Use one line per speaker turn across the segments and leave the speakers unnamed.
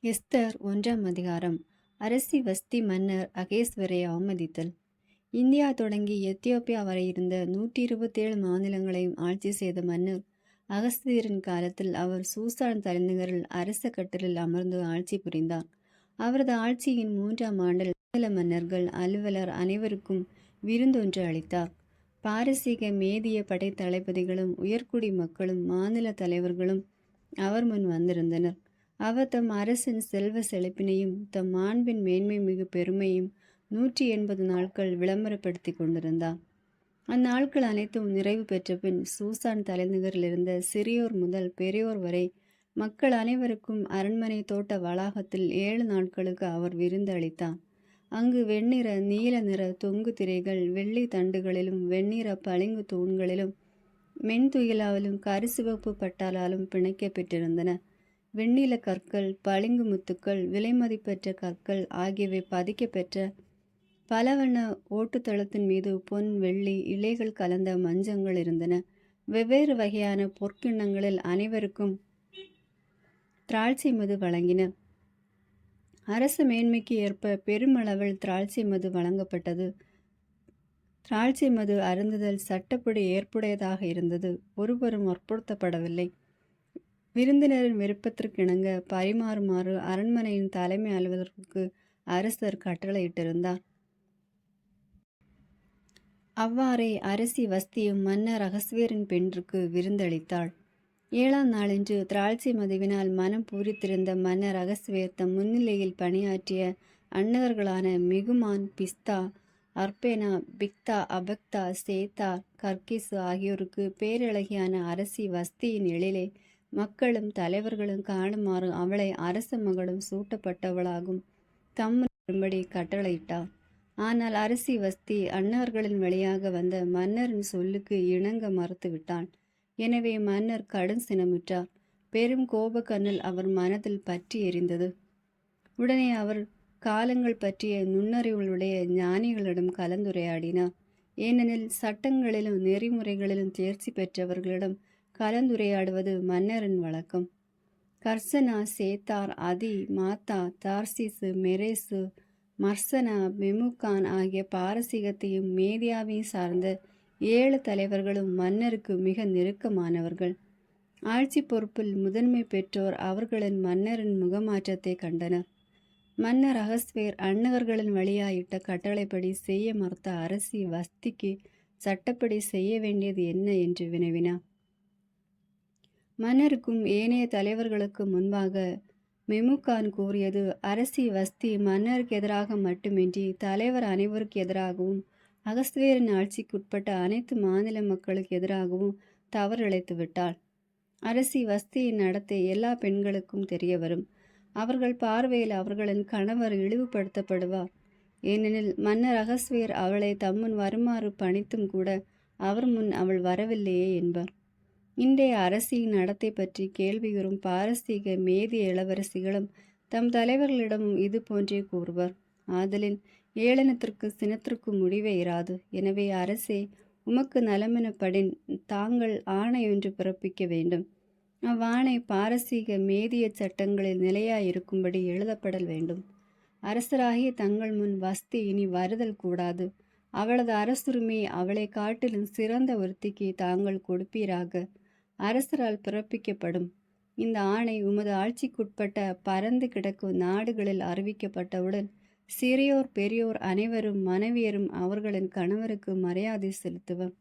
Esther 1ஆம் அதிகாரம். அரசி வஸ்தி மன்னர் அகேஸ்வரை அவமதித்தல். இந்தியா தொடங்கி எத்தியோப்பியா வரை இருந்த 127 மாநிலங்களையும் ஆட்சி செய்த மன்னர் அகஸ்தியரின் காலத்தில் அவர் சூசான் தலைநகரில் அரச கட்டிலில் அமர்ந்து ஆட்சி புரிந்தார். அவரது ஆட்சியின் 3ஆம் ஆண்டில் மாநில மன்னர்கள் அலுவலர் அனைவருக்கும் விருந்தொன்று அளித்தார். பாரசீக மேதிய படை தளபதிகளும் உயர்குடி மக்களும் மாநில தலைவர்களும் அவர் முன் வந்திருந்தனர். அவர் தம் அரசின் செல்வ செழிப்பினையும் தம் மாண்பின் மேன்மை மிகு பெருமையும் 180 நாட்கள் விளம்பரப்படுத்தி கொண்டிருந்தார். அந்நாட்கள் அனைத்தும் நிறைவு பெற்ற பின் சூசான் தலைநகரில் இருந்த சிறியோர் முதல் பெரியோர் வரை மக்கள் அனைவருக்கும் அரண்மனை தோட்ட வளாகத்தில் 7 நாட்களுக்கு அவர் விருந்து அளித்தார். அங்கு வெண்ணிற நீல நிற தொங்கு திரைகள் வெள்ளி தண்டுகளிலும் வெண்ணிற பளிங்கு தூண்களிலும் மென்துயிலாலும் கருசிவப்பு பட்டாலாலும் பிணைக்கப்பட்டிருந்தன. வெண்ணில கற்கள், பளிங்கு முத்துக்கள், விலைமதிப்பெற்ற கற்கள் ஆகியவை பதிக்கப்பெற்ற பலவண்ண ஓட்டுத்தளத்தின் மீது பொன், வெள்ளி இலைகள் கலந்த மஞ்சங்கள் இருந்தன. வெவ்வேறு வகையான பொற்கிண்ணங்களில் அனைவருக்கும் திராட்சை மது வழங்கின. அரச மேன்மைக்கு ஏற்ப பெருமளவில் திராட்சை மது வழங்கப்பட்டது. திராட்சை மது அருந்துதல் சட்டப்படி ஏற்புடையதாக இருந்தது. ஒருவரும் வற்புறுத்தப்படவில்லை. விருந்தினரின் விருப்பத்திற்கிணங்க பரிமாறுமாறு அரண்மனையின் தலைமை அலுவலருக்கு அரசர் கட்டளையிட்டிருந்தார். அவ்வாறே அரசி வஸ்தியும் மன்னர் அகஸ்வேரின் பெண்ணுக்கு விருந்தளித்தாள். 7ஆம் நாளன்று திராட்சை மதுவினால் மனம் பூரித்திருந்த மன்னர் அகஸ்வேர் தம் முன்னிலையில் பணியாற்றிய அன்னகர்களான மிகுமான், பிஸ்தா, அர்பேனா, பிக்தா, அபக்தா, சேத்தார், கர்கிசு ஆகியோருக்கு பேரழகியான அரசி வஸ்தியின் எழிலை மக்களும் தலைவர்களும் காணுமாறு அவளை அரச மகளும் சூட்டப்பட்டவளாகும் தம்முன் வரும்படி கட்டளையிட்டார். ஆனால் அரசி வஸ்தி அன்னவர்களின் வழியாக வந்த மன்னரின் சொல்லுக்கு இணங்க மறுத்துவிட்டாள். எனவே மன்னர் கடும் சினமுற்றார். பெரும் கோபக்கண்ணல் அவர் மனதில் பற்றி எரிந்தது. உடனே அவர் காலங்கள் பற்றிய நுண்ணறிவுடைய ஞானிகளிடம் கலந்துரையாடினார். ஏனெனில் சட்டங்களிலும் நெறிமுறைகளிலும் தேர்ச்சி பெற்றவர்களிடம் கலந்துரையாடுவது மன்னரின் வழக்கம். கர்சனா, சேத்தார், அதி, மாத்தா, தார்சிசு, மெரேசு, மர்சனா, மெமுகான் ஆகிய பாரசீகத்தையும் மேதியாவையும் சார்ந்த 7 தலைவர்களும் மன்னருக்கு மிக நெருக்கமானவர்கள். ஆட்சி பொறுப்பில் முதன்மை பெற்றோர் அவர்களின் மன்னரின் முகமாற்றத்தை கண்டனர். மன்னர் அகஸ்வேர் அன்னகர்களின் வழியாயிட்ட கட்டளைப்படி செய்ய மறுத்த அரசி வஸ்திக்கு சட்டப்படி செய்ய வேண்டியது என்ன என்று வினவினார். மன்னருக்கும் ஏனைய தலைவர்களுக்கு முன்பாக மெமுகான் கூறியது, அரசி வஸ்தி மன்னருக்கு எதிராக மட்டுமின்றி தலைவர் அனைவருக்கு எதிராகவும் அகஸ்வேரின் ஆட்சிக்குட்பட்ட அனைத்து மாநில மக்களுக்கு எதிராகவும் தவறிழைத்து விட்டாள். அரசி வஸ்தியின் நடத்தை எல்லா பெண்களுக்கும் தெரிய வரும். அவர்கள் பார்வையில் அவர்களின் கணவர் இழிவுபடுத்தப்படுவார். ஏனெனில் மன்னர் அகஸ்வேர் அவளை தம்முன் வருமாறு பணித்தும் கூட அவர் முன் அவள் வரவில்லையே என்பார். இன்றைய அரசியின் நடத்தை பற்றி கேள்வியுறும் பாரசீக மேதிய இளவரசிகளும் தம் தலைவர்களிடமும் இது போன்றே கூறுவர். ஆதலின் ஏளனத்திற்கு சினத்திற்கு முடிவே இராது. எனவே அரசே, உமக்கு நலமெனப்படின் தாங்கள் ஆணையொன்று பிறப்பிக்க வேண்டும். அவ்வாணை பாரசீக மேதிய சட்டங்களில் நிலையாயிருக்கும்படி எழுதப்படல் வேண்டும். அரசராகிய தங்கள் முன் வஸ்தி இனி வருதல் கூடாது. அவளது அரசுரிமை அவளை காட்டிலும் சிறந்த ஒருத்திக்கு தாங்கள் கொடுப்பீராக. அரசரால் பிறப்பிக்கப்படும் இந்த ஆணை உமது ஆட்சிக்குட்பட்ட பரந்து கிடக்கும் நாடுகளில் அறிவிக்கப்பட்டவுடன் சிறியோர் பெரியோர் அனைவரும் மனைவியரும் அவர்களின் கணவருக்கு மரியாதை செலுத்துவர்.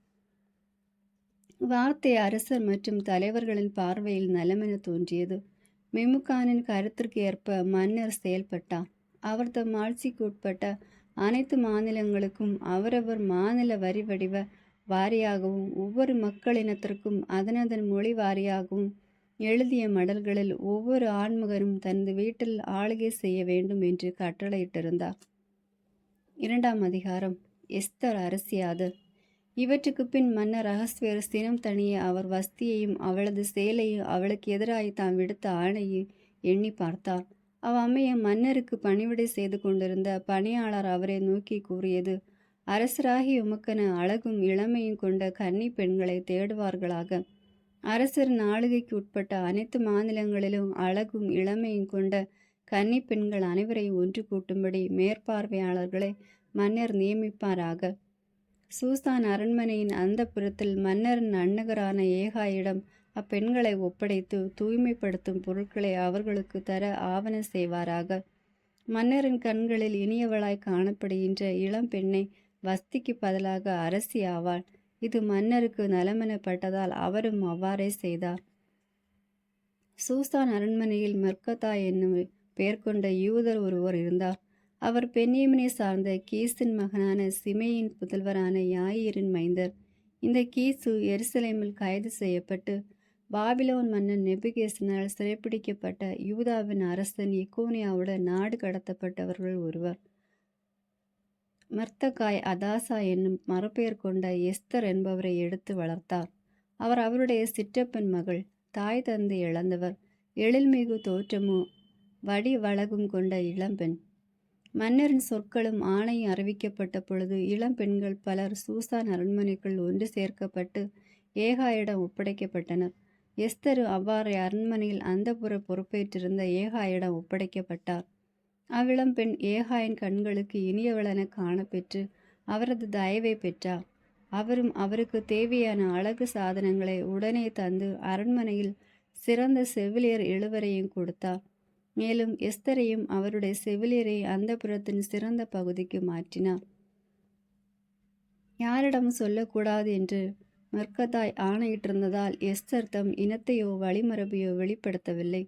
வார்த்தை அரசர் மற்றும் தலைவர்களின் பார்வையில் நலமென தோன்றியது. மெமுகானின் கருத்திற்கு ஏற்ப மன்னர் செயல்பட்டார். அவர் தம் ஆட்சிக்கு உட்பட்ட அனைத்து மாநிலங்களுக்கும் அவரவர் மாநில வரி வடிவ வாரியாகவும் ஒவ்வொரு மக்களினத்திற்கும் அதனதன் மொழி வாரியாகவும் எழுதிய மடல்களில் ஒவ்வொரு ஆண்மகனும் தனது வீட்டில் ஆளுகை செய்ய வேண்டும் என்று கட்டளையிட்டிருந்தார். 2ஆம் அதிகாரம். எஸ்தர் அரசியாதல். இவற்றுக்கு பின் மன்னர் அகஸ்வேர் சினம் தணிய அவர் வஸ்தியையும் அவளது செயலையும் அவளுக்கு எதிராய் தாம் விடுத்த ஆணையை எண்ணி பார்த்தார். அவ்வமைய மன்னருக்கு பணிவிடை செய்து கொண்டிருந்த பணியாளர் அவரை நோக்கி கூறியது, அரசராகி உமக்கென அழகும் இளமையும் கொண்ட கன்னி பெண்களை தேடுவார்களாக. அரசரின் ஆளுகைக்கு உட்பட்ட அனைத்து மாநிலங்களிலும் அழகும் இளமையும் கொண்ட கன்னி பெண்கள் அனைவரையும் ஒன்று கூட்டும்படி மேற்பார்வையாளர்களை மன்னர் நியமிப்பாராக. சூசான் அரண்மனையின் அந்தப்புறத்தில் மன்னரின் அன்னகரான ஏகாயிடம் அப்பெண்களை ஒப்படைத்து தூய்மைப்படுத்தும் பொருட்களை அவர்களுக்கு தர ஆவண செய்வாராக. மன்னரின் கண்களில் இனியவளாய் காணப்படுகின்ற இளம் பெண்ணை வஸ்திக்கு பதிலாக அரசி ஆவாள். இது மன்னருக்கு நலமெனப்பட்டதால் அவரும் அவ்வாறே செய்தார். சூசான் அரண்மனையில் மெர்கதாய் என்னும் பெயர் கொண்ட யூதர் ஒருவர் இருந்தார். அவர் பென்யமினை சார்ந்த கீசின் மகனான சிமேயின் புதல்வரான யாயிரின் மைந்தர். இந்த கீசு எருசலேமில் கைது செய்யப்பட்டு பாபிலோன் மன்னன் நெபுகேசனால் சிறைப்பிடிக்கப்பட்ட யூதாவின் அரசன் எக்கோனியாவுடன் நாடு கடத்தப்பட்டவர்கள் ஒருவர். மர்தகாய் அதாசா என்னும் மறுபெயர் கொண்ட எஸ்தர் என்பவரை எடுத்து வளர்த்தார். அவர் அவருடைய சிற்றப்பன் மகள். தாய் தந்தை இழந்தவர். எழில்மிகு தோற்றமும் வடி வழகும் கொண்ட இளம்பெண். மன்னரின் சொற்களும் ஆணையும் அறிவிக்கப்பட்ட பொழுது இளம்பெண்கள் பலர் சூசான் அரண்மனைக்குள் ஒன்று சேர்க்கப்பட்டு ஏகாயிடம் ஒப்படைக்கப்பட்டனர். எஸ்தரு அவ்வாறு அரண்மனையில் அந்தப்புற பொறுப்பேற்றிருந்த ஏகாயிடம் ஒப்படைக்கப்பட்டார். அவ்விளம்பெண் ஏகாயின் கண்களுக்கு இனியவளென காணப்பெற்று அவரது தயவை பெற்றார். அவரும் அவருக்கு தேவையான அழகு சாதனங்களை உடனே தந்து அரண்மனையில் சிறந்த செவிலியர் எழுவரையும் கொடுத்தார். மேலும் எஸ்தரையும் அவருடைய செவிலியரை அந்தப்புறத்தின் சிறந்த பகுதிக்கு மாற்றினார். யாரிடமும் சொல்லக்கூடாது என்று மெர்கதாய் ஆணையிட்டிருந்ததால் எஸ்தர் தம் இனத்தையோ வழிமரபையோ வெளிப்படுத்தவில்லை.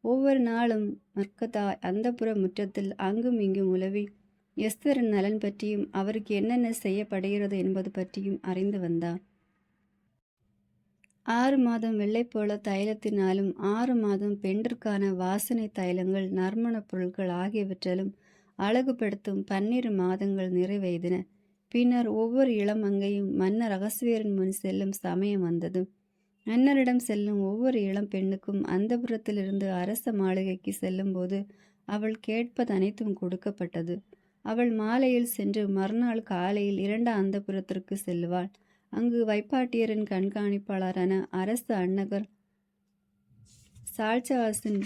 ஒவ்வொரு நாளும் மெர்கதாய் அந்தப்புற முற்றத்தில் அங்கும் இங்கும் உலவி எஸ்தரின் நலன் பற்றியும் அவருக்கு என்னென்ன செய்யப்படுகிறது என்பது பற்றியும் அறிந்து வந்தார். 6 மாதம் வெள்ளைப்போள தைலத்தினாலும் 6 மாதம் பெண்டிற்கான வாசனை தைலங்கள் நறுமணப் பொருட்கள் ஆகியவற்றிலும் அழகுபடுத்தும் 12 மாதங்கள் நிறைவெய்தின. பின்னர் ஒவ்வொரு இளமங்கையும் மன்னர் அகஸ்வேரின் முன் செல்லும் சமயம் வந்தது. மன்னரிடம் செல்லும் ஒவ்வொரு இளம் பெண்ணுக்கும் அந்தப்புறத்திலிருந்து அரச மாளிகைக்கு செல்லும்போது அவள் கேட்பது அனைத்தும் கொடுக்கப்பட்டது. அவள் மாலையில் சென்று மறுநாள் காலையில் 2 அந்தப்புறத்திற்கு செல்லுவாள். அங்கு வைப்பாட்டியரின் கண்காணிப்பாளரான அரசு அன்னகர் சால்சவாசின்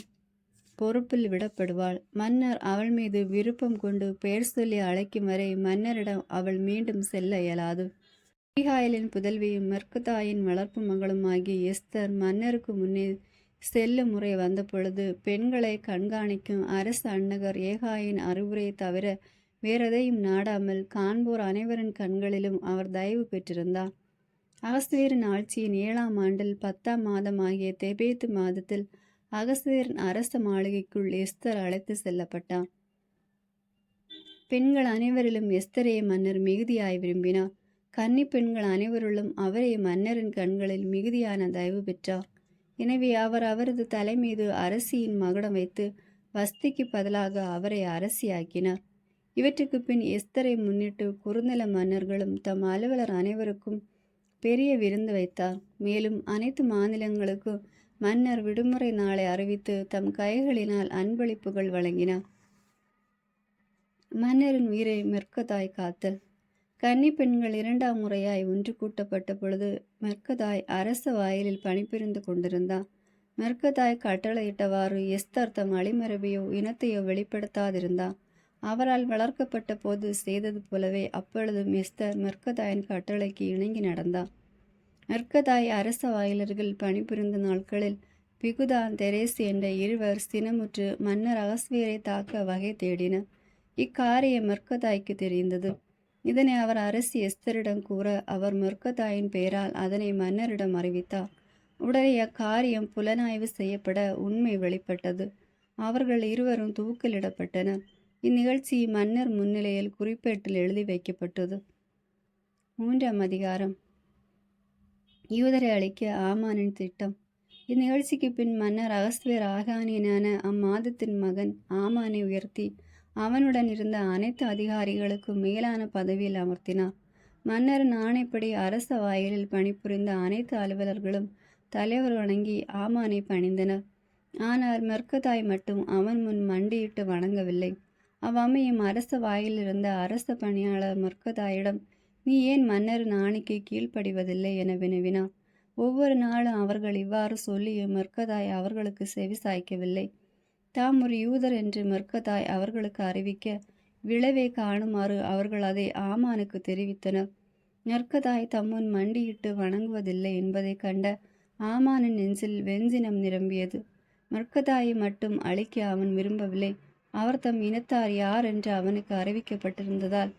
பொறுப்பில் விடப்படுவாள். மன்னர் அவள் மீது விருப்பம் கொண்டு பெயர் சொல்லி அழைக்கும் வரை மன்னரிடம் அவள் மீண்டும் செல்ல இயலாது. அபிகாயிலின் புதல்வியும் மெர்கதாயின் வளர்ப்பு மகளும் ஆகிய எஸ்தர் மன்னருக்கு முன்னே செல்லும் முறை வந்த பொழுது பெண்களை கண்காணிக்கும் அரசு அன்னகர் ஏகாயின் அறிவுரையை தவிர வேறெதையும் நாடாமல் காண்போர் அனைவரின் கண்களிலும் அவர் தயவு பெற்றிருந்தார். அகஸ்வேரின் ஆட்சியின் 7ஆம் ஆண்டில் 10ஆம் மாதம் ஆகிய தெபேத்து மாதத்தில் அகஸ்வேரின் அரச மாளிகைக்குள் எஸ்தர் அழைத்து செல்லப்பட்டார். பெண்கள் அனைவரிலும் எஸ்தரையை மன்னர் மிகுதியாய் விரும்பினார். கன்னி பெண்கள் அனைவருள்ளும் அவரை மன்னரின் கண்களில் மிகுதியான தயவு பெற்றார். எனவே அவர் அவரது தலை மீது அரசியின் மகுடம் வைத்து வஸ்திக்கு பதிலாக அவரை அரசியாக்கினார். இவற்றுக்கு பின் எஸ்தரை முன்னிட்டு குறுநில மன்னர்களும் தம் அலுவலர் அனைவருக்கும் பெரிய விருந்து வைத்தார். மேலும் அனைத்து மாநிலங்களுக்கும் மன்னர் விடுமுறை நாளை அறிவித்து தம் கைகளினால் அன்பளிப்புகள் வழங்கினார். மன்னரின் உயிரை மெர்கதாய் காத்தல். கன்னி பெண்கள் 2ஆம் முறையாய் ஒன்று கூட்டப்பட்ட பொழுது மெர்கதாய் அரச வாயிலில் பணிபுரிந்து கொண்டிருந்தார். மெர்கதாய் கட்டளையிட்டவாறு எஸ்தர் தம் அழிமரபையோ இனத்தையோ வெளிப்படுத்தாதிருந்தார். அவரால் வளர்க்கப்பட்ட போது செய்தது போலவே அப்பொழுதும் எஸ்தர் மெர்கதாயின் கட்டளைக்கு இணங்கி நடந்தார். மெர்கதாய் அரச வாயிலர்கள் பணிபுரிந்த நாட்களில் பிகுதான் தெரேசி என்ற இருவர் சினமுற்று மன்னர் அகஸ்வேரை தாக்க வகை தேடினர். இக்காரியம் மெர்கதாய்க்கு தெரிந்தது. இதனை அவர் அரசி எஸ்தரிடம் கூற அவர் மெர்கதாயின் பெயரால் அதனை மன்னரிடம் அறிவித்தார். உடனே அக்காரியம் புலனாய்வு செய்யப்பட உண்மை வெளிப்பட்டது. அவர்கள் இருவரும் தூக்கிலிடப்பட்டனர். இந்நிகழ்ச்சி மன்னர் முன்னிலையில் குறிப்பேட்டில் எழுதி வைக்கப்பட்டது. 3ஆம் அதிகாரம். யூதரை அழிக்க ஆமானின் திட்டம். இந்நிகழ்ச்சிக்கு பின் மன்னர் அகஸ்வேர் ஆகானியனான அம்மாதத்தின் மகன் ஆமானை உயர்த்தி அவனுடன் இருந்த அனைத்து அதிகாரிகளுக்கும் மேலான பதவியில் அமர்த்தினார். மன்னரின் ஆணைப்படி அரச வாயிலில் பணிபுரிந்த அனைத்து அலுவலர்களும் தலைவர் வணங்கி ஆமானை பணிந்தனர். ஆனால் மெர்கதாய் மட்டும் அவன் முன் மண்டியிட்டு வணங்கவில்லை. அவ்வமையும் அரச வாயில் இருந்த அரச பணியாளர் மெர்கதாயிடம், நீ ஏன் மன்னரின் ஆணைக்கு கீழ்ப்படிவதில்லை என வினவினார். ஒவ்வொரு நாளும் அவர்கள் இவ்வாறு சொல்லியும் மெர்கதாய் அவர்களுக்கு செவி சாய்க்கவில்லை. தாம் ஒரு யூதர் என்று மெர்க்கதாய் அவர்களுக்கு அறிவிக்க விளைவை காணுமாறு அவர்கள் அதை ஆமானுக்கு தெரிவித்தனர். மெர்க்கதாய் தம்முன் மண்டியிட்டு வணங்குவதில்லை என்பதை கண்ட ஆமானின் நெஞ்சில் வெஞ்சினம் நிரம்பியது. மெர்க்கதாயை மட்டும் அழிக்க அவன் விரும்பவில்லை. அவர் தம் இனத்தார் யார் என்று அவனுக்கு அறிவிக்கப்பட்டிருந்ததால்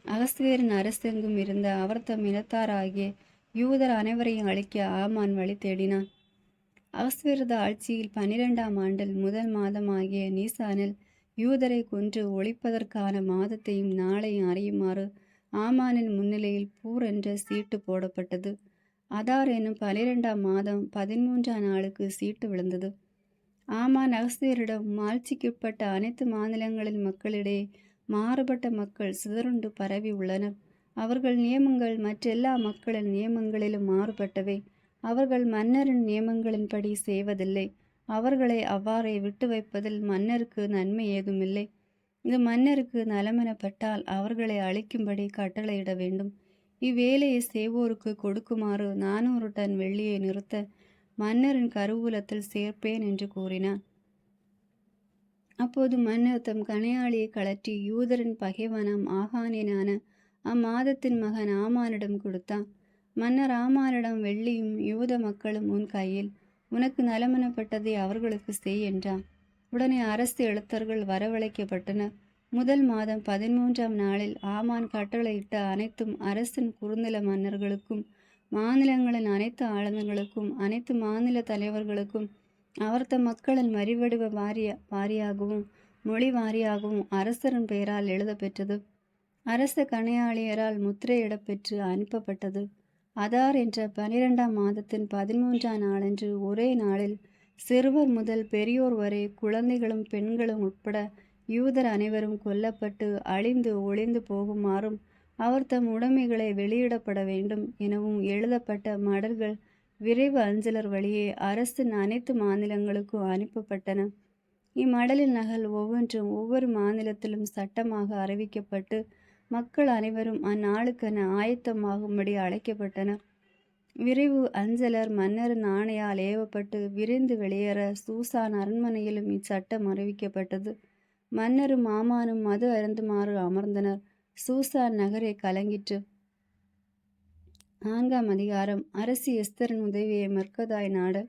அகஸ்வேரின் அரசெங்கும் இருந்த அவர் தம் இனத்தாராகிய யூதர் அனைவரையும் அழிக்க ஆமான் வழி தேடினான். அகஸ்வேரது ஆட்சியில் 12ஆம் ஆண்டில் முதல் மாதமாகிய நீசானில் யூதரை கொன்று ஒழிப்பதற்கான மாதத்தையும் நாளையும் அறியுமாறு ஆமானின் முன்னிலையில் பூர் என்ற சீட்டு போடப்பட்டது. அதார் எனும் 12ஆம் மாதம் 13ஆம் நாளுக்கு சீட்டு விழுந்தது. ஆமான் அகஸ்வேரிடம் ஆட்சிக்குட்பட்ட அனைத்து மாநிலங்களின் மக்களிடையே மாறுபட்ட மக்கள் சிதறுண்டு பரவி உள்ளனர். அவர்கள் நியமங்கள் மற்றெல்லா மக்களின் நியமங்களிலும் மாறுபட்டவை. அவர்கள் மன்னரின் நியமங்களின்படி செய்வதில்லை. அவர்களை அவ்வாறே விட்டு வைப்பதில் மன்னருக்கு நன்மை ஏதுமில்லை. இது மன்னருக்கு நலமெனப்பட்டால் அவர்களை அழிக்கும்படி கட்டளையிட வேண்டும். இவ்வேலையை செய்வோருக்கு கொடுக்குமாறு 400 டன் வெள்ளியை நிறுத்த மன்னரின் கருவூலத்தில் சேர்ப்பேன் என்று கூறினான். அப்போது மன்னர் தம் கணையாளியை கழற்றி யூதரின் பகைவனாம் ஆகானியனான அம்மாதத்தின் மகன் ஆமானிடம் கொடுத்தான். மன்னர் ஆமானிடம், வெள்ளியும் யூத மக்களும் உன் கையில், உனக்கு நலமெனப்பட்டதை அவர்களுக்கு செய் என்றான். உடனே அரசு எழுத்தர்கள் வரவழைக்கப்பட்டனர். முதல் மாதம் 13ஆம் நாளில் ஆமான் கட்டளையிட்ட அனைத்தும் அரசின் குறுநில மன்னர்களுக்கும் மாநிலங்களின் அனைத்து ஆளுநர்களுக்கும் அனைத்து மாநில தலைவர்களுக்கும் அவர் தம் மக்களின் மறிவடிவ வாரியாகவும் மொழி வாரியாகவும் அரசரின் பெயரால் எழுத பெற்றது. அரச கணையாளியரால் முத்திரையிடப்பெற்று அனுப்பப்பட்டது. அதார் என்ற 12ஆம் மாதத்தின் 13ஆம் நாளன்று ஒரே நாளில் சிறுவர் முதல் பெரியோர் வரை குழந்தைகளும் பெண்களும் உட்பட யூதர் அனைவரும் கொல்லப்பட்டு அழிந்து ஒளிந்து போகுமாறும் அவர் தம் உடைமைகளை வெளியிடப்பட வேண்டும் எனவும் எழுதப்பட்ட மடல்கள் விரைவு அஞ்சலர் வழியே அரசின் அனைத்து மாநிலங்களுக்கும் அனுப்பப்பட்டன. இம்மடலின் நகல் ஒவ்வொன்றும் ஒவ்வொரு மாநிலத்திலும் சட்டமாக அறிவிக்கப்பட்டு மக்கள் அனைவரும் அந்நாளுக்கென ஆயத்தமாகும்படி அழைக்கப்பட்டனர். விரைவு அஞ்சலர் மன்னரின் ஆணையால் ஏவப்பட்டு விரைந்து வெளியேற சூசான் அரண்மனையிலும் இச்சட்டம் அறிவிக்கப்பட்டது. மன்னரும் ஆமானும் மது அருந்துமாறு அமர்ந்தனர். சூசான் நகரை கலங்கிற்று. 4ஆம் அதிகாரம். அரசி எஸ்தரின் உதவியை மெர்க்கதாய் நாடல்.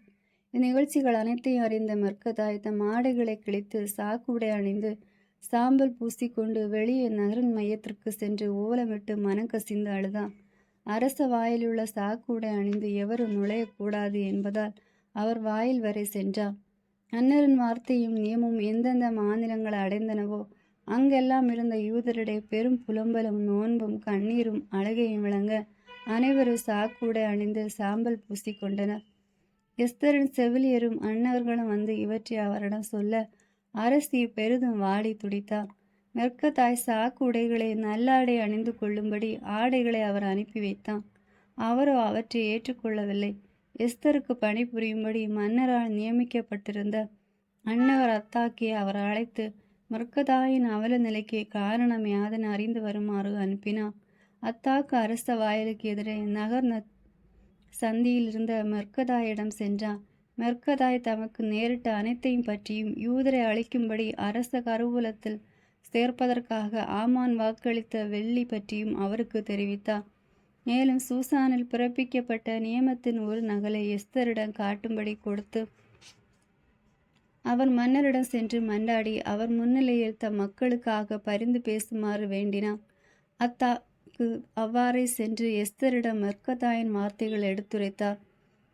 இந்நிகழ்ச்சிகள் அனைத்தையும் அறிந்த மெர்க்கதாய் தம் ஆடைகளை கிழித்து சாக்குடை அணிந்து சாம்பல் பூசிக்கொண்டு வெளியே நகரின் மையத்திற்கு சென்று ஓலமிட்டு மனங்கசிந்து அழுதான். அரச வாயிலுள்ள சாக்குடை அணிந்து எவரும் நுழையக்கூடாது என்பதால் அவர் வாயில் வரை சென்றார். மன்னரின் வார்த்தையும் நியமும் எந்தெந்த மாநிலங்களை அடைந்தனவோ அங்கெல்லாம் இருந்த யூதரிடையே பெரும் புலம்பலும் நோன்பும் கண்ணீரும் அழுகையும் விளங்க அனைவரும் சாக்குடை அணிந்து சாம்பல் பூசிக்கொண்டனர். எஸ்தரின் செவிலியரும் அன்னர்களும் வந்து இவற்றை அவரிடம் சொல்ல அரசி பெரிதும் வாடி துடித்தார். மெர்க்கதாய் சாக்கு உடைகளை நல்லாடை அணிந்து கொள்ளும்படி ஆடைகளை அவர் அனுப்பி வைத்தான். அவரோ அவற்றை ஏற்றுக்கொள்ளவில்லை. எஸ்தருக்கு பணிபுரியும்படி மன்னரால் நியமிக்கப்பட்டிருந்த அன்னவர் அத்தாக்கியை அவர் அழைத்து மெர்க்கதாயின் அவல நிலைக்கு காரணம் யாதென அறிந்து வருமாறு அனுப்பினார். அத்தாக்கு அரச வாயிலுக்கு எதிரே நகர் சந்தியில் இருந்த மெர்க்கதாயிடம் சென்றார். மெர்க்கதாய் தமக்கு நேரிட்ட அனைத்தையும் பற்றியும் யூதரை அழிக்கும்படி அரச கருவூலத்தில் சேர்ப்பதற்காக ஆமான் வாக்களித்த வெள்ளி பற்றியும் அவருக்கு தெரிவித்தார். மேலும் சூசானில் பிறப்பிக்கப்பட்ட நியமத்தின் ஒரு நகலை எஸ்தரிடம் காட்டும்படி கொடுத்து அவர் மன்னரிடம் சென்று மன்றாடி அவர் முன்னிலையில் தம் மக்களுக்காக பரிந்து பேசுமாறு வேண்டினார். அத்தாக்கு அவ்வாறே சென்று எஸ்தரிடம் மெர்க்கதாயின் வார்த்தைகள் எடுத்துரைத்தார்.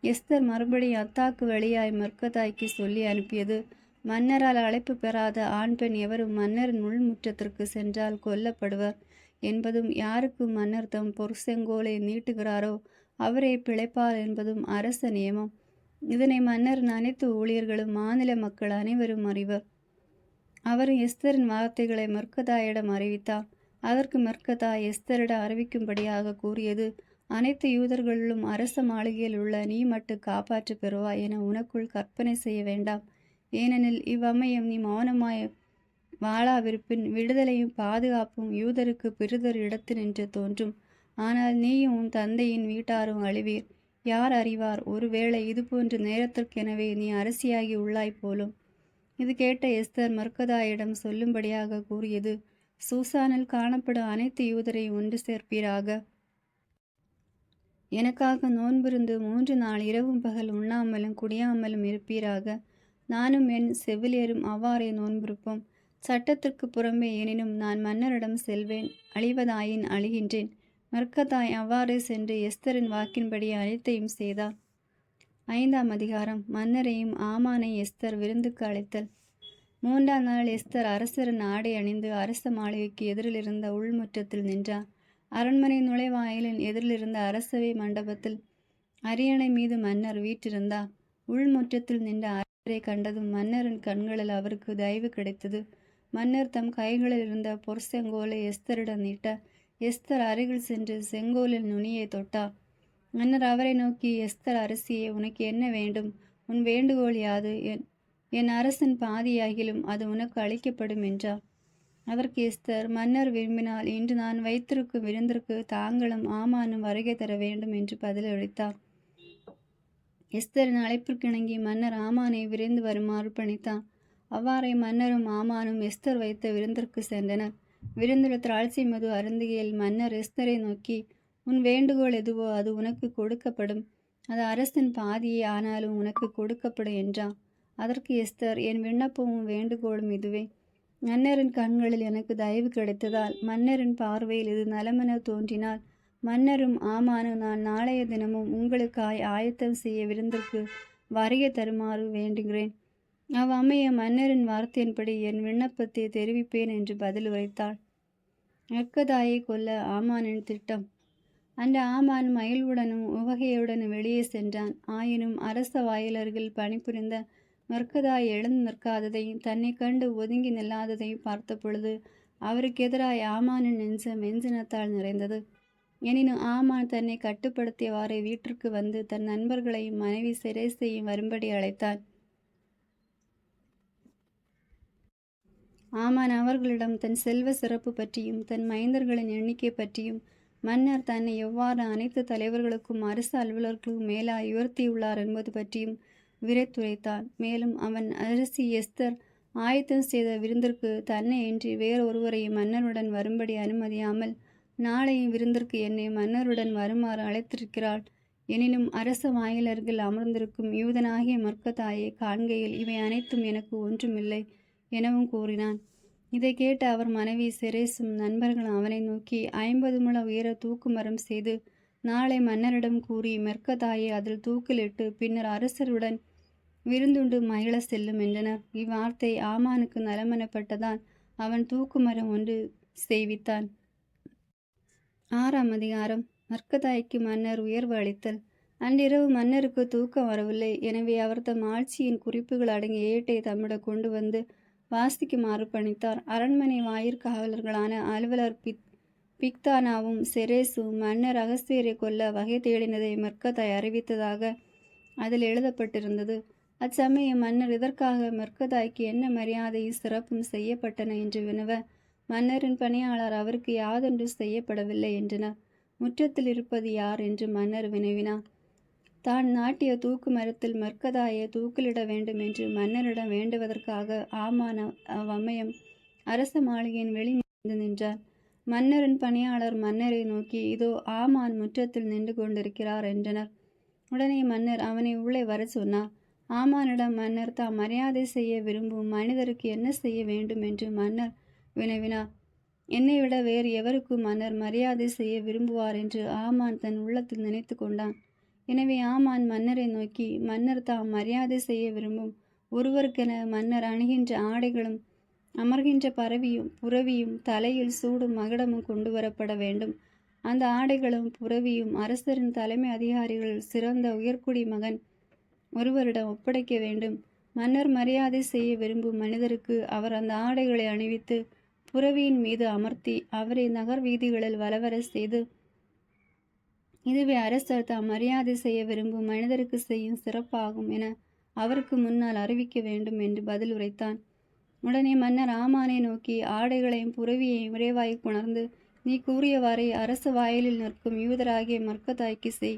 எஸ்தர் மறுபடியும் அத்தாக்கு வழியாய் மெர்க்கதாய்க்கு சொல்லி அனுப்பியது: மன்னரால் அழைப்பு பெறாத ஆண் பெண் எவரும் மன்னரின் உள்முற்றத்திற்கு சென்றால் கொல்லப்படுவர் என்பதும், யாருக்கு மன்னர் தம் பொற்செங்கோலை நீட்டுகிறாரோ அவரே பிழைப்பார் என்பதும் அரச நியமம். இதனை மன்னரின் அனைத்து ஊழியர்களும் மாநில மக்கள் அனைவரும் அறிவர். அவர் எஸ்தரின் வார்த்தைகளை மெர்க்கதாயிடம் அறிவித்தார். அதற்கு மெர்க்கதாய் எஸ்தரிடம் அறிவிக்கும்படியாக கூறியது: அனைத்து யூதர்களும் அரச மாளிகையில் உள்ள நீ மட்டும் காப்பாற்று பெறுவாய் என உனக்குள் கற்பனை செய்ய வேண்டாம். ஏனெனில் இவ்வமயம் நீ மௌனமாய் வாழாவிருப்பின் விடுதலையும் பாதுகாப்பும் யூதருக்கு பிறிதொரு இடத்தினின்று தோன்றும். ஆனால் நீயும் உன் தந்தையின் வீட்டாரும் அழிவீர். யார் அறிவார், ஒருவேளை இதுபோன்ற நேரத்திற்கெனவே நீ அரசியாகி உள்ளாய் போலும். இது கேட்ட எஸ்தர் மர்கதாயிடம் சொல்லும்படியாக கூறியது, சூசானில் காணப்படும் அனைத்து யூதரையும் ஒன்று சேர்ப்பீராக. எனக்காக நோன்பிருந்து 3 நாள் இரவும் பகல் உண்ணாமலும் குடியாமலும் இருப்பீராக. நானும் என் செவிலியரும் அவ்வாறே நோன்பிருப்போம். சட்டத்திற்கு புறம்பே எனினும் நான் மன்னரிடம் செல்வேன், அழிவதாயின் அழிகின்றேன். மர்கதாய் அவ்வாறே சென்று எஸ்தரின் வாக்கின்படி அனைத்தையும் செய்தார். 5ஆம் அதிகாரம். மன்னரையும் ஆமானை எஸ்தர் விருந்துக்கு அழைத்தல். 3ஆம் நாள் எஸ்தர் அரசரின் ஆடை அணிந்து அரச மாளிகைக்கு எதிரிலிருந்த உள்முற்றத்தில் நின்றார். அரண்மனை நுழைவாயிலின் எதிரிலிருந்த அரசவை மண்டபத்தில் அரியணை மீது மன்னர் வீற்றிருந்தார். உள்முற்றத்தில் நின்ற அரசரை கண்டதும் மன்னரின் கண்களில் அவருக்கு தயவு கிடைத்தது. மன்னர் தம் கைகளில் இருந்த பொற்செங்கோலை எஸ்தரிடம் நீட்ட, எஸ்தர் அருகில் சென்று செங்கோலில் நுனியை தொட்டார். மன்னர் அவரை நோக்கி, எஸ்தர் அரசியே, உனக்கு என்ன வேண்டும்? உன் வேண்டுகோள் யாது? என் அரசன் பாதியாகிலும் அது உனக்கு அளிக்கப்படும் என்றார். அதற்கு எஸ்தர், மன்னர் விரும்பினால் இன்று நான் வைத்திருக்கும் விருந்திற்கு தாங்களும் ஆமானும் வருகை தர வேண்டும் என்று பதிலளித்தார். எஸ்தரின் அழைப்பிற்கிணங்கி மன்னர் ஆமானை விரைந்து வருமாறு பணித்தார். அவ்வாறே மன்னரும் ஆமானும் எஸ்தர் வைத்த விருந்திற்கு சென்றனர். விருந்தில் திராட்சை மது அருந்துகையில் மன்னர் எஸ்தரை நோக்கி, உன் வேண்டுகோள் எதுவோ அது உனக்கு கொடுக்கப்படும். அது அரசின் பாதியே ஆனாலும் உனக்கு கொடுக்கப்படும் என்றார். அதற்கு எஸ்தர், என் விண்ணப்பமும் வேண்டுகோளும் இதுவே. மன்னரின் கண்களில் எனக்கு தயவு கிடைத்ததால் மன்னரின் பார்வையில் இது நலமென தோன்றினால் மன்னரும் ஆமானும் நான் நாளைய தினமும் உங்களுக்காய் ஆயத்தம் செய்ய விருந்திற்கு வருகை தருமாறு வேண்டுகிறேன். அவ்வமைய மன்னரின் வார்த்தையின்படி என் விண்ணப்பத்தை தெரிவிப்பேன் என்று பதில் உரைத்தாள். மர்கதாயை கொல்ல ஆமானின் திட்டம். அன்று ஆமான் மகிழ்வுடனும் உவகையுடனும் வெளியே சென்றான். ஆயினும் அரச வாயிலருகில் பணிபுரிந்த மர்கதாய் எழுந்து நிற்காததையும் தன்னை கண்டு ஒதுங்கி நில்லாததையும் பார்த்த பொழுது அவருக்கு எதிராய் ஆமானின் நெஞ்சம் மெஞ்சினத்தால் நிறைந்தது. எனினும் ஆமான் தன்னை கட்டுப்படுத்தியவாறே வீட்டிற்கு வந்து தன் நண்பர்களையும் மனைவி செரேசையும் வரும்படி அழைத்தான். ஆமான் அவர்களிடம் தன் செல்வ சிறப்பு பற்றியும் தன் மைந்தர்களின் எண்ணிக்கை பற்றியும் மன்னர் தன்னை எவ்வாறு அனைத்து தலைவர்களுக்கும் அரசு அலுவலர்களுக்கும் மேலாய் உயர்த்தியுள்ளார் என்பது பற்றியும் விரைத்துரைத்தான். மேலும் அவன் அரசி எஸ்தர் ஆயத்தம் செய்த விருந்திற்கு தன்னை இன்றி வேறொருவரையும் மன்னருடன் வரும்படி அனுமதியாமல் நாளையும் விருந்திற்கு என்னை மன்னருடன் வருமாறு அழைத்திருக்கிறாள். எனினும் அரச வாயிலருகில் அமர்ந்திருக்கும் யூதனாகிய மர்கதாயை காண்கையில் இவை அனைத்தும் எனக்கு ஒன்றுமில்லை எனவும் கூறினான். இதை கேட்ட அவர் மனைவி செரேசும் நண்பர்களும் அவனை நோக்கி, 50 முழ உயர தூக்கு மரம் செய்து நாளை மன்னரிடம் கூறி மர்கதாயை அதில் தூக்கிலிட்டு பின்னர் அரசருடன் விருந்துண்டு மகிழ செல்லும் என்றனர். இவ்வார்த்தை ஆமானுக்கு நலமெனப்பட்டதால் அவன் தூக்கு மரம் ஒன்று செய்வித்தான். 6ஆம் அதிகாரம். மர்கதாய்க்கு மன்னர் உயர்வு அளித்தல். அன்றிரவு மன்னருக்கு தூக்கம் வரவில்லை. எனவே அவர் தம் ஆட்சியின் குறிப்புகள் அடங்கிய ஏட்டை தம்மிடம் கொண்டு வந்து வாசிக்குமாறு பணித்தார். அரண்மனை வாயிற்காவலர்களான அலுவலர் பிக்தானாவும் செரேசும் மன்னர் அகஸ்தியரை கொல்ல வகை தேடினதை மர்கதாய் அறிவித்ததாக அதில் எழுதப்பட்டிருந்தது. அச்சமயம் மன்னர் இதற்காக மர்கதாய்க்கு என்ன மரியாதையும் சிறப்பும் செய்யப்பட்டன என்று வினவ, மன்னரின் பணியாளர் அவருக்கு யாதொன்றும் செய்யப்படவில்லை என்றனர். முற்றத்தில் இருப்பது யார் என்று மன்னர் வினவினார். தான் நாட்டிய தூக்கு மரத்தில் மர்கதாயை தூக்கிலிட வேண்டும் என்று மன்னரிடம் வேண்டுவதற்காக ஆமான் அவ்வமயம் அரச மாளிகையின் வெளி நின்றார். மன்னரின் பணியாளர் மன்னரை நோக்கி, இதோ ஆமான் முற்றத்தில் நின்று கொண்டிருக்கிறார் என்றனர். உடனே மன்னர் அவனை உள்ளே வர சொன்னார். ஆமானிடம் மன்னர் தாம் மரியாதை செய்ய விரும்பும் மனிதருக்கு என்ன செய்ய வேண்டும் என்று மன்னர் வினவினார். என்னை விட வேறு எவருக்கும் மன்னர் மரியாதை செய்ய விரும்புவார் என்று ஆமான் தன் உள்ளத்தில் நினைத்து கொண்டான். எனவே ஆமான் மன்னரை நோக்கி, மன்னர் தாம் மரியாதை செய்ய விரும்பும் ஒருவருக்கென மன்னர் அணுகின்ற ஆடைகளும் அமர்கின்ற புரவியும் தலையில் சூடும் மகுடமும் கொண்டு வரப்பட வேண்டும். அந்த ஆடைகளும் புரவியும் அரசரின் தலைமை அதிகாரிகள் சிறந்த உயர்குடி மகன் ஒருவரிடம் ஒப்படைக்க வேண்டும். மன்னர் மரியாதை செய்ய விரும்பும் மனிதருக்கு அவர் அந்த ஆடைகளை அணிவித்து புரவியின் மீது அமர்த்தி அவரை நகர் வீதிகளில் வலவர செய்து, இதுவே அரசர் தாம் மரியாதை செய்ய விரும்பும் மனிதருக்கு செய்யும் சிறப்பாகும் என அவருக்கு முன்னால் அறிவிக்க வேண்டும் என்று பதில் உரைத்தான். உடனே மன்னர் ஆமானை நோக்கி, ஆடைகளையும் புரவியையும் விரைவாய் உணர்ந்து நீ கூறியவாறே அரச வாயிலில் நிற்கும் யூதராகிய மர்கதாய்க்கு செய்.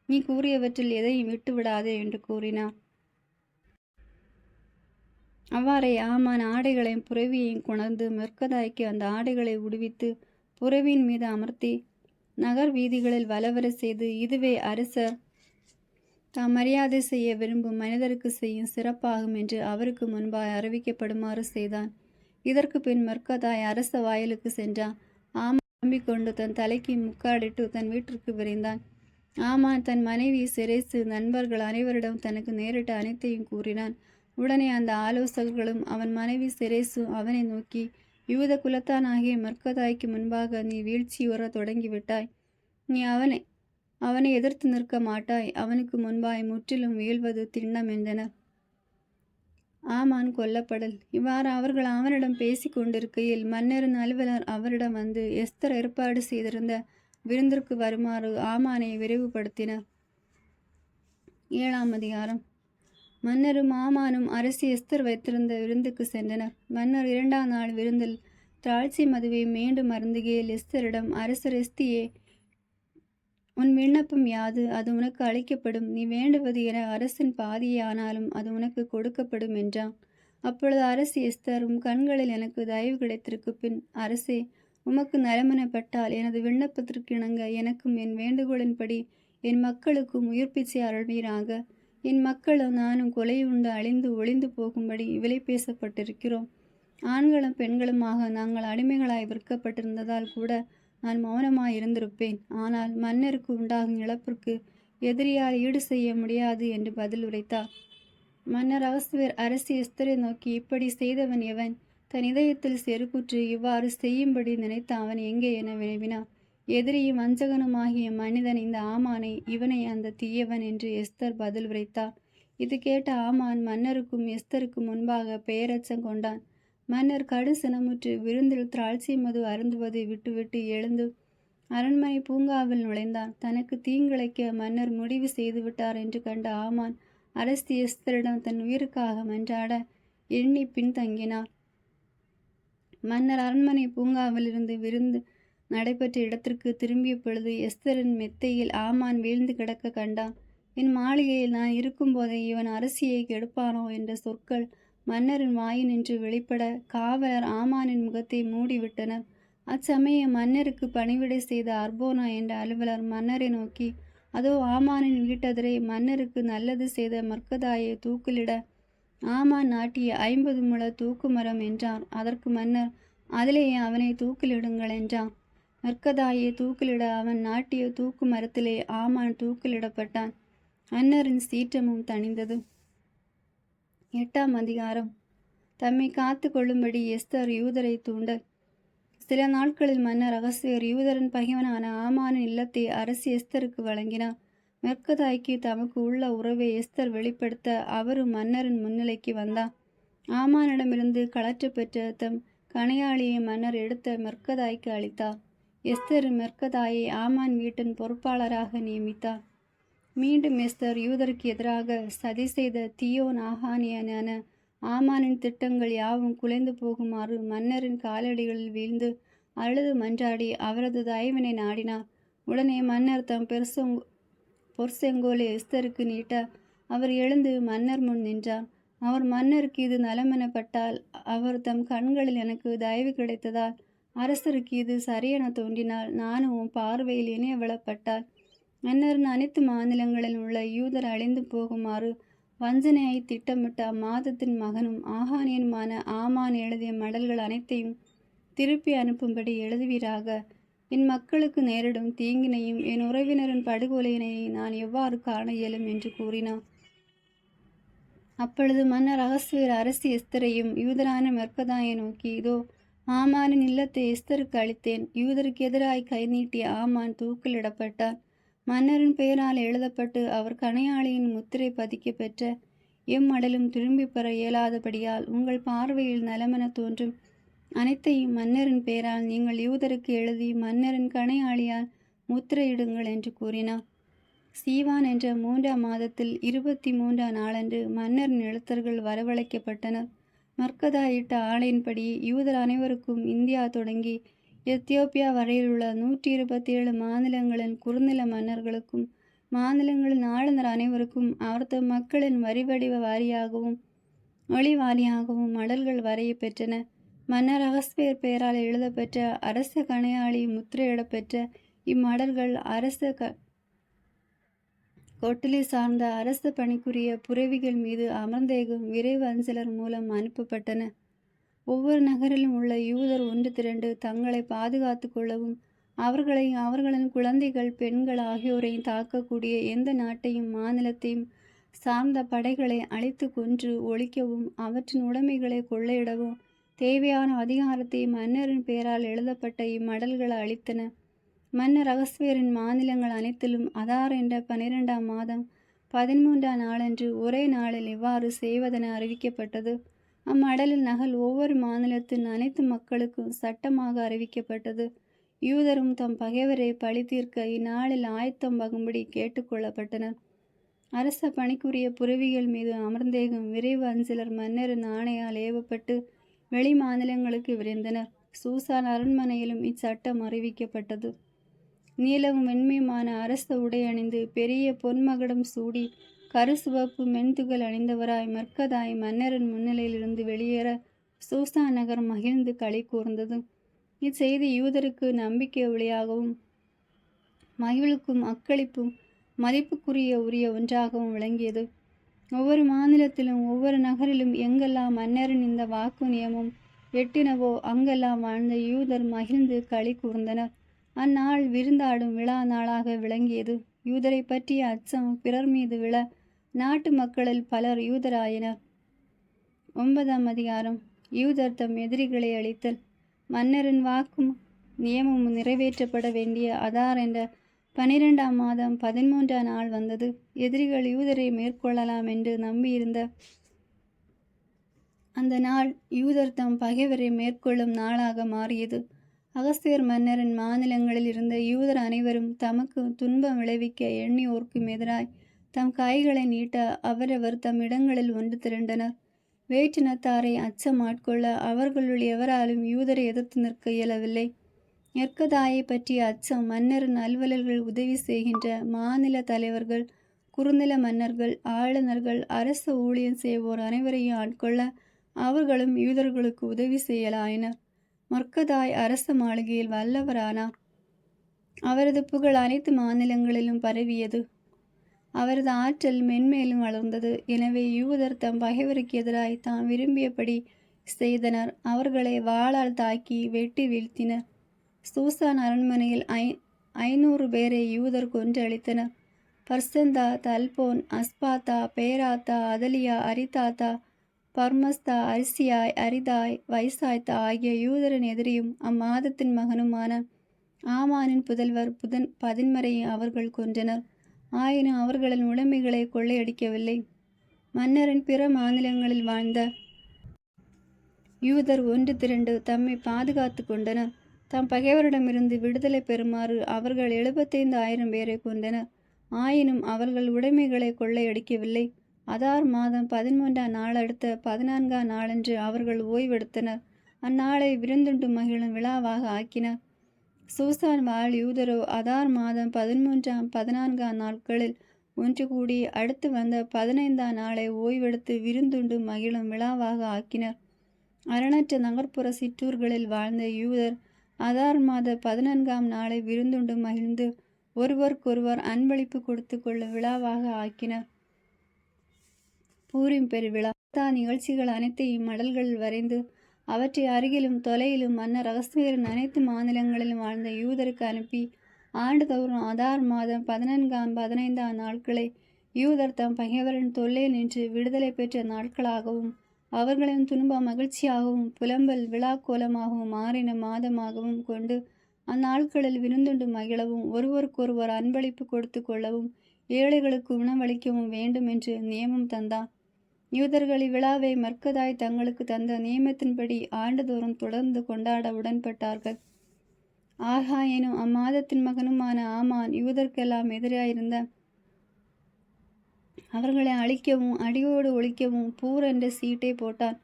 நீ கூறியவற்றில் எதையும் விட்டுவிடாதே என்று கூறினார். அவ்வாறே ஆமான் ஆடைகளையும் புரவியையும் கொணர்ந்து மெர்க்கதாய்க்கு அந்த ஆடைகளை உடுவித்து புரவியின் மீது அமர்த்தி நகர் வீதிகளில் வலவர செய்து, இதுவே அரசர் தாம் மரியாதை செய்ய விரும்பும் மனிதருக்கு செய்யும் சிறப்பாகும் என்று அவருக்கு முன்பாய் அறிவிக்கப்படுமாறு செய்தான். இதற்கு பின் மெர்க்கதாய் அரச வாயிலுக்கு சென்றான். ஆமான் நம்பிக்கொண்டு தன் தலைக்கு முக்காடிட்டு தன் வீட்டிற்கு விரைந்தான். ஆமான் தன் மனைவி செரேசு நண்பர்கள் அனைவரிடம் தனக்கு நேரிட்ட அனைத்தையும் கூறினான். உடனே அந்த ஆலோசகர்களும் அவன் மனைவி செரேசு அவனை நோக்கி, யூத குலத்தானாகிய மெர்க்கதாய்க்கு முன்பாக நீ வீழ்ச்சியுற தொடங்கிவிட்டாய். நீ அவனை எதிர்த்து நிற்க மாட்டாய். அவனுக்கு முன்பாய் முற்றிலும் வீழ்வது திண்ணம் என்றனர். ஆமான் கொல்லப்படல். இவ்வாறு அவர்கள் அவனிடம் பேசி கொண்டிருக்கையில் மன்னரின் அலுவலர் அவரிடம் வந்து எஸ்தர் ஏற்பாடு செய்திருந்த விருந்திற்கு வருமாறு ஆமானை விரைவுபடுத்தினர். 7ஆம் அதிகாரம். மன்னரும் ஆமானும் அரசி எஸ்தர் வைத்திருந்த விருந்துக்கு சென்றனர். மன்னர் 2ஆம் நாள் விருந்தில் திராட்சை மதுவை மீண்டும் அருந்துகையில் எஸ்தரிடம், அரசர் எஸ்தியே, உன் விண்ணப்பம் யாது? அது உனக்கு அளிக்கப்படும். நீ வேண்டுவது என அரசின் பாதியே ஆனாலும் அது உனக்கு கொடுக்கப்படும் என்றான். அப்பொழுது அரசி எஸ்தர், உம் கண்களில் எனக்கு தயவு கிடைத்திருக்கு. பின் அரசே, உமக்கு நலமெனப்பட்டால் எனது விண்ணப்பத்திற்கு இணங்க எனக்கும் என் வேண்டுகோளின்படி என் மக்களுக்கும் உயிர்ப்பிச்சை அருள்வீராக. என் மக்களும் நானும் கொலையுண்டு அழிந்து ஒளிந்து போகும்படி விலை பேசப்பட்டிருக்கிறோம். ஆண்களும் பெண்களுமாக நாங்கள் அடிமைகளாய் விற்கப்பட்டிருந்ததால் கூட நான் மௌனமாய் இருந்திருப்பேன். ஆனால் மன்னருக்கு உண்டாகும் இழப்பிற்கு எதிரியால் ஈடு செய்ய முடியாது என்று பதில் உரைத்தார். மன்னர் அகஸ்வேர் அரசி எஸ்தரை நோக்கி, இப்படி செய்தவன் எவன்? தன் இதயத்தில் செருக்குற்று இவ்வாறு செய்யும்படி நினைத்த அவன் எங்கே என வினவினார். எதிரியும் வஞ்சகனுமாகிய மனிதன் இந்த ஆமானை, இவனை அந்த தீயவன் என்று எஸ்தர் பதில் உரைத்தார். இது கேட்ட ஆமான் மன்னருக்கும் எஸ்தருக்கும் முன்பாக பெயரச்சம் கொண்டான். மன்னர் கடு சினமுற்று விருந்தில் திராட்சை மது அருந்துவதை விட்டுவிட்டு எழுந்து அரண்மனை பூங்காவில் நுழைந்தான். தனக்கு தீங்கிழைக்க மன்னர் முடிவு செய்துவிட்டார் என்று கண்ட ஆமான் அரசி எஸ்தரிடம் தன் உயிருக்காக மன்றாட எண்ணி பின்தங்கினார். மன்னர் அரண்மனை பூங்காவிலிருந்து விருந்து நடைபெற்ற இடத்திற்கு திரும்பிய பொழுது எஸ்தரின் மெத்தையில் ஆமான் வீழ்ந்து கிடக்க கண்டான். என் மாளிகையில் நான் இருக்கும்போதே இவன் அரசியை கெடுப்பானோ என்ற சொற்கள் மன்னரின் வாயினின்று வெளிப்பட காவலர் ஆமானின் முகத்தை மூடிவிட்டனர். அச்சமயம் மன்னருக்கு பணிவிடை செய்த அர்போனா என்ற அலுவலர் மன்னரை நோக்கி, அதோ ஆமானின் வீட்டதிரை மன்னருக்கு நல்லது செய்த மர்க்கதாயை தூக்கிலிட ஆமான் நாட்டிய 50 முழ தூக்கு மரம் என்றார். அதற்கு மன்னர், அதிலேயே அவனை தூக்கிலிடுங்கள் என்றான். மர்க்கதாயை தூக்கிலிட அவன் நாட்டிய தூக்கு மரத்திலே ஆமான் தூக்கிலிடப்பட்டான். மன்னரின் சீற்றமும் தணிந்தது. 8ஆம் அதிகாரம். தம்மை காத்து கொள்ளும்படி எஸ்தர் யூதரை தூண்டல். சில நாட்களில் மன்னர் அகஸ்வேர் யூதரின் பகைவனான ஆமானின் இல்லத்தை அரசி எஸ்தருக்கு வழங்கினார். மெர்க்கதாய்க்கு தமக்கு உள்ள உறவை எஸ்தர் வெளிப்படுத்த அவரும் மன்னரின் முன்னிலைக்கு வந்தார். ஆமானிடமிருந்து களற்று பெற்ற தம் கணையாளியை மன்னர் எடுத்த மெர்க்கதாய்க்கு அளித்தார். எஸ்தர் மெர்க்கதாயை ஆமான் வீட்டின் பொறுப்பாளராக நியமித்தார். மீண்டும் எஸ்தர் யூதருக்கு எதிராக சதி செய்த தீயோன் ஆகானியனான ஆமானின் திட்டங்கள் யாவும் குலைந்து போகுமாறு மன்னரின் காலடிகளில் வீழ்ந்து அழுது மன்றாடி அவரது தயவினை நாடினார். உடனே மன்னர் தம் பொற்செங்கோலை எஸ்தருக்கு நீட்ட அவர் எழுந்து மன்னர் முன் நின்றார். அவர் மன்னருக்கு இது நலமெனப்பட்டால், அவர் தம் கண்களில் எனக்கு தயவு கிடைத்ததால், அரசருக்கு இது சரியென தோன்றினால், நானும் உன் பார்வையில் இணைய விழப்பட்டால், மன்னரின் அனைத்து மாநிலங்களில் உள்ள யூதர் அழிந்து போகுமாறு வஞ்சனையை திட்டமிட்ட அம்மாதத்தின் மகனும் ஆகானியனுமான ஆமான் எழுதிய மடல்கள் அனைத்தையும் திருப்பி அனுப்பும்படி எழுதுவீராக. என் மக்களுக்கு நேரிடும் தீங்கினையும் என் உறவினரின் படுகொலையினையும் நான் எவ்வாறு காண இயலும் என்று கூறினார். அப்பொழுது மன்னர் அகஸ்வேர் அரசி எஸ்தரையும் யூதரான மெர்க்கதாயை நோக்கி, இதோ ஆமானின் இல்லத்தை எஸ்தருக்கு அளித்தேன். யூதருக்கு எதிராய் கை நீட்டிய ஆமான் தூக்கிலிடப்பட்டார். மன்னரின் பெயரால் எழுதப்பட்டு அவர் கணையாளியின் முத்திரை பதிக்க பெற்ற எம்மடலும் திரும்பி பெற இயலாதபடியால் உங்கள் பார்வையில் நலமென தோன்றும் அனைத்தையும் மன்னரின் பெயரால் நீங்கள் யூதருக்கு எழுதி மன்னரின் கணையாளியால் முத்திரையிடுங்கள் என்று கூறினார். சீவான் என்ற 3ஆம் மாதத்தில் 23ஆம் நாளன்று மன்னரின் எழுத்தர்கள் வரவழைக்கப்பட்டனர். மர்க்கதா இட்ட ஆணையின்படி யூதர் அனைவருக்கும் இந்தியா தொடங்கி எத்தியோப்பியா வரையிலுள்ள 127 மாநிலங்களின் குறுநில மன்னர்களுக்கும் மாநிலங்களின் ஆளுநர் அனைவருக்கும் அவரது மக்களின் வரிவடிவ வாரியாகவும் மொழி வாரியாகவும் மடல்கள் வரைய பெற்றன. மன்னர் அகஸ்வேர் பெயரால் எழுதப்பெற்ற அரச கணையாளி முத்திரையிடப்பெற்ற இம்மடல்கள் அரச கொட்டிலை சார்ந்த அரச பணிக்குரிய புரவிகள் மீது அமர்ந்தேகும் விரைவு அஞ்சலர் மூலம் அனுப்பப்பட்டன. ஒவ்வொரு நகரிலும் உள்ள யூதர் ஒன்று திரண்டு தங்களை பாதுகாத்து கொள்ளவும் அவர்களையும் அவர்களின் குழந்தைகள் பெண்கள் ஆகியோரையும் தாக்கக்கூடிய எந்த நாட்டையும் மாநிலத்தையும் சார்ந்த படைகளை அழித்து கொன்று ஒழிக்கவும் அவற்றின் உடைமைகளை கொள்ளையிடவும் தேவையான அதிகாரத்தை மன்னரின் பெயரால் எழுதப்பட்ட இம்மடல்கள் அளித்தன. மன்னர் அகஸ்வேரின் மாநிலங்கள் அனைத்திலும் அதார் என்ற 12ஆம் மாதம் 13ஆம் நாளன்று ஒரே நாளில் இவ்வாறு செய்வதென அறிவிக்கப்பட்டது. அம்மடலில் நகல் ஒவ்வொரு மாநிலத்தின் அனைத்து மக்களுக்கும் சட்டமாக அறிவிக்கப்பட்டது. யூதரும் தம் பகைவரை பழி தீர்க்க இந்நாளில் ஆயத்தமாகும்படி கேட்டுக்கொள்ளப்பட்டனர். அரச பணிக்குரிய புரவிகள் மீது அமர்ந்தேகும் விரைவு அஞ்சலர் மன்னரின் ஆணையால் ஏவப்பட்டு வெளி மாநிலங்களுக்கு விரைந்தனர். சூசான் அரண்மனையிலும் இச்சட்டம் அறிவிக்கப்பட்டது. நீலவும் வெண்மையுமான அரச உடை அணிந்து பெரிய பொன்மகுடம் சூடி கருசிவப்பு மென்துகள் அணிந்தவராய் மெர்க்கதாய் மன்னரின் முன்னிலையிலிருந்து வெளியேற சூசான் நகர் மகிழ்ந்து களி கூர்ந்தது. இச்செய்தி யூதருக்கு நம்பிக்கை ஒளியாகவும் மகிழ்வுக்கும் அக்களிப்பும் மதிப்புக்குரிய உரிய ஒன்றாகவும் விளங்கியது. ஒவ்வொரு மாநிலத்திலும் ஒவ்வொரு நகரிலும் எங்கெல்லாம் மன்னரின் இந்த வாக்கு நியமம் எட்டினவோ அங்கெல்லாம் வாழ்ந்த யூதர் மகிழ்ந்து களி கூர்ந்தனர். அந்நாள் விருந்தாடும் விழா நாளாக விளங்கியது. யூதரை பற்றிய அச்சம் பிறர் மீது விழ நாட்டு மக்களில் பலர் யூதராயினர். 9ஆம் அதிகாரம். யூதர் தம் எதிரிகளை அழித்தல். மன்னரின் வாக்கும் நியமமும் நிறைவேற்றப்பட வேண்டிய அதார் என்ற 12ஆம் மாதம் 13ஆம் நாள் வந்தது. எதிரிகள் யூதரை மேற்கொள்ளலாம் என்று நம்பியிருந்த அந்த நாள் யூதர் தம் பகைவரை மேற்கொள்ளும் நாளாக மாறியது. அகஸ்வேர் மன்னரின் மாநிலங்களில் இருந்த யூதர் அனைவரும் தமக்கு துன்பம் விளைவிக்க எண்ணியோர்க்கும் எதிராய் தம் கைகளை நீட்ட அவரவர் தம் இடங்களில் ஒன்று திரண்டனர். வேற்றினத்தாரை அச்சம் ஆட்கொள்ள அவர்களுள் எவராலும் யூதரை எதிர்த்து நிற்க இயலவில்லை. மெர்க்கதாயை பற்றிய அச்சம் மன்னரின் அலுவலர்கள் உதவி செய்கின்ற மாநில தலைவர்கள், குறுநில மன்னர்கள், ஆளுநர்கள், அரச ஊழியம் செய்வோர் அனைவரையும் ஆட்கொள்ள அவர்களும் யூதர்களுக்கு உதவி செய்யலாயினர். மொர்க்கதாய் அரச மாளிகையில் வல்லவரானார். அவரது புகழ் அனைத்து மாநிலங்களிலும் பரவியது. அவரது ஆற்றல் மென்மேலும் வளர்ந்தது. எனவே யூதர் தம் பகைவருக்கு எதிராய் தாம் விரும்பியபடி செய்தனர். அவர்களை வாளால் தாக்கி வெட்டி வீழ்த்தினர். சூசான் அரண்மனையில் 500 பேரை யூதர் கொன்று அழித்தனர். பர்சந்தா, தல்போன், அஸ்பாத்தா, பேராத்தா, அதலியா, அரிதாத்தா, பர்மஸ்தா, அரிசியாய், அரிதாய், வைசாய்த்தா ஆகிய யூதரின் எதிரியும் அம்மாதத்தின் மகனுமான ஆமானின் புதல்வர் பதின்மரையை அவர்கள் கொன்றனர். ஆயினும் அவர்களின் உடைமைகளை கொள்ளையடிக்கவில்லை. மன்னரின் பிற மாநிலங்களில் வாழ்ந்த யூதர் ஒன்று திரண்டு தம்மை பாதுகாத்து கொண்டனர். தம் பகைவரிடமிருந்து விடுதலை பெறுமாறு அவர்கள் 75,000 பேரை கொண்டனர். ஆயினும் அவர்கள் உடைமைகளை கொள்ளையடிக்கவில்லை. அதார் மாதம் 13ஆம் நாள் அடுத்த 14ஆம் நாளன்று அவர்கள் ஓய்வெடுத்தனர். அந்நாளை விருந்துண்டு மகிழும் விழாவாக ஆக்கினர். சூசான் வாழ் யூதரோ அதார் மாதம் 13ஆம் 14ஆம் நாட்களில் ஒன்று கூடி அடுத்து வந்த 15ஆம் நாளை ஓய்வெடுத்து விருந்துண்டு மகிழும் விழாவாக ஆக்கினர். அரணற்ற நகர்ப்புற சிற்றூர்களில் வாழ்ந்த யூதர் அதார் மாத 14ஆம் நாளை விருந்துண்டு மகிழ்ந்து ஒருவருக்கொருவர் அன்பளிப்பு கொடுத்து கொள்ளும் விழாவாக ஆக்கினர். பூரிம் பெருவிழா. நிகழ்ச்சிகள் அனைத்தையும் மடல்களில் வரைந்து அவற்றை அருகிலும் தொலையிலும் மன்னர் அகஸ்வேரின் அனைத்து மாநிலங்களிலும் வாழ்ந்த யூதருக்கு அனுப்பி ஆண்டுதோறும் அதார் மாதம் 14ஆம் 15ஆம் நாட்களை யூதர் தம் பகைவரின் தொல்லை நின்று விடுதலை பெற்ற நாட்களாகவும் அவர்களின் துன்பம் மகிழ்ச்சியாகவும் புலம்பல் விழாக்கோலமாகவும் மாறின மாதமாகவும் கொண்டு அந்நாட்களில் விருந்துண்டு மகிழவும் ஒருவருக்கொருவர் அன்பளிப்பு கொடுத்து கொள்ளவும் ஏழைகளுக்கு உணவளிக்கவும் வேண்டும் என்று நியமம் தந்தான். யூதர்கள் இவ்விழாவை மர்க்கதாய் தங்களுக்கு தந்த நியமத்தின்படி ஆண்டுதோறும் தொடர்ந்து கொண்டாட உடன்பட்டார்கள். ஆகாயனும் அம்மாதத்தின் மகனுமான ஆமான் யூதர்க்கெல்லாம் எதிராயிருந்த அவர்களை அழிக்கவும் அடியோடு ஒழிக்கவும் பூர் என்ற சீட்டை போட்டான்.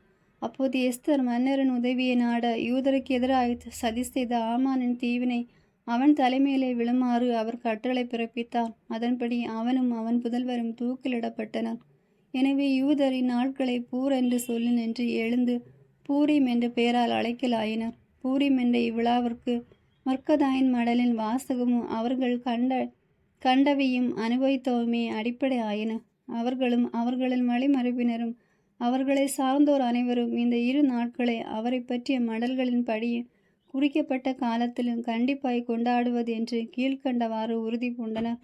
அப்போது எஸ்தர் மன்னரின் உதவியை நாட யூதருக்கு எதிராக சதி செய்த ஆமானின் தீவினை அவன் தலைமையிலே விழுமாறு அவர் கட்டளை பிறப்பித்தார். அதன்படி அவனும் அவன் புதல்வரும் தூக்கிலிடப்பட்டனர். எனவே யூதர் இந்நாட்களை பூர் என்று சொல்லி நின்று எழுந்து பூரீம் என்ற பெயரால் அழைக்கலாயினர். பூரீம் என்ற இவ்விழாவிற்கு மர்க்கதாயின் மடலின் வாசகமும் அவர்கள் கண்டவையும் அனுபவித்தவுமே அடிப்படை ஆயின. அவர்களும் அவர்களின் வழிமரபினரும் அவர்களை சார்ந்தோர் அனைவரும் இந்த இரு நாட்களை அவரை பற்றிய மடல்களின் படியும் குறிக்கப்பட்ட காலத்திலும் கண்டிப்பாய் கொண்டாடுவது என்று கீழ்கண்டவாறு உறுதி பூண்டனர்.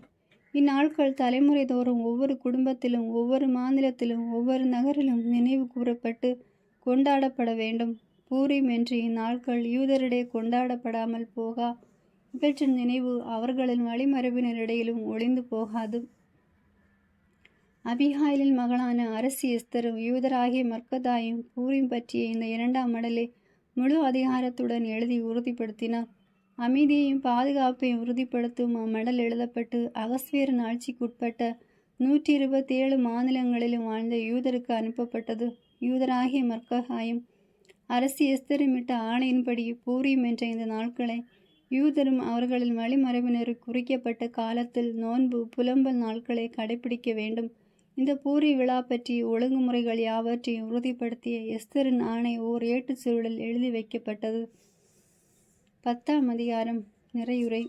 இந்நாட்கள் தலைமுறை தோறும் ஒவ்வொரு குடும்பத்திலும் ஒவ்வொரு மாநிலத்திலும் ஒவ்வொரு நகரிலும் நினைவு கூறப்பட்டு கொண்டாடப்பட வேண்டும். பூரீம் என்று இந்நாட்கள் யூதரிடையே கொண்டாடப்படாமல் போகா. இவற்றின் நினைவு அவர்களின் வழிமரபினரிடையிலும் ஒளிந்து போகாது. அபிகாயிலின் மகளான அரசி எஸ்தரும் யூதராகிய மர்க்கதாயும் பூரீம் பற்றிய இந்த 2ஆம் மடலை முழு அதிகாரத்துடன் எழுதி உறுதிப்படுத்தினார். அமைதியையும் பாதுகாப்பையும் உறுதிப்படுத்தும் அம்மடல் எழுதப்பட்டு அகஸ்வேரின் ஆட்சிக்குட்பட்ட 127 மாநிலங்களிலும் வாழ்ந்த யூதருக்கு அனுப்பப்பட்டது. யூதராகிய மர்க்கதாயும் அரசி எஸ்தரும் இட்ட ஆணையின்படி பூரீம் என்ற இந்த நாட்களை யூதரும் அவர்களின் வழிமரபினருக்கு குறிக்கப்பட்ட காலத்தில் நோன்பு புலம்பல் நாட்களை கடைபிடிக்க வேண்டும். இந்த பூரி விழா பற்றி ஒழுங்குமுறைகள் யாவற்றையும் உறுதிப்படுத்திய எஸ்தரின் ஆணை ஓர் ஏட்டுச் சுருளில் எழுதி வைக்கப்பட்டது. 10ஆம் அதிகாரம். நிறையுரை.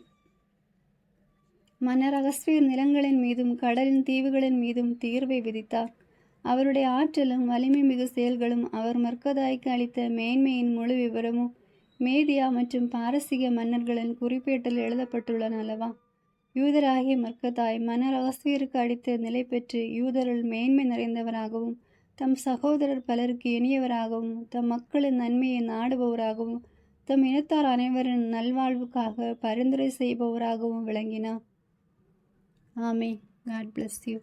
மன்னர் அகஸ்வேர் நிலங்களின் மீதும் கடலின் தீவுகளின் மீதும் தீர்வை விதித்தார். அவருடைய ஆற்றலும் வலிமை மிகு செயல்களும் அவர் மர்க்கதாய்க்கு அளித்த மேன்மையின் முழு விவரமும் மேதியா மற்றும் பாரசீக மன்னர்களின் குறிப்பேட்டில் எழுதப்பட்டுள்ளன அல்லவா? யூதராகிய மர்க்கதாய் மன்னர் அகஸ்வேருக்கு அளித்த நிலை பெற்று யூதரில் மேன்மை நிறைந்தவராகவும் தம் சகோதரர் பலருக்கு இனியவராகவும் தம் மக்களின் நன்மையை நாடுபவராகவும் தம் இனத்தார் அனைவரின் நல்வாழ்வுக்காக பரிந்துரை செய்பவராகவும் விளங்கினார். ஆமென். God bless you.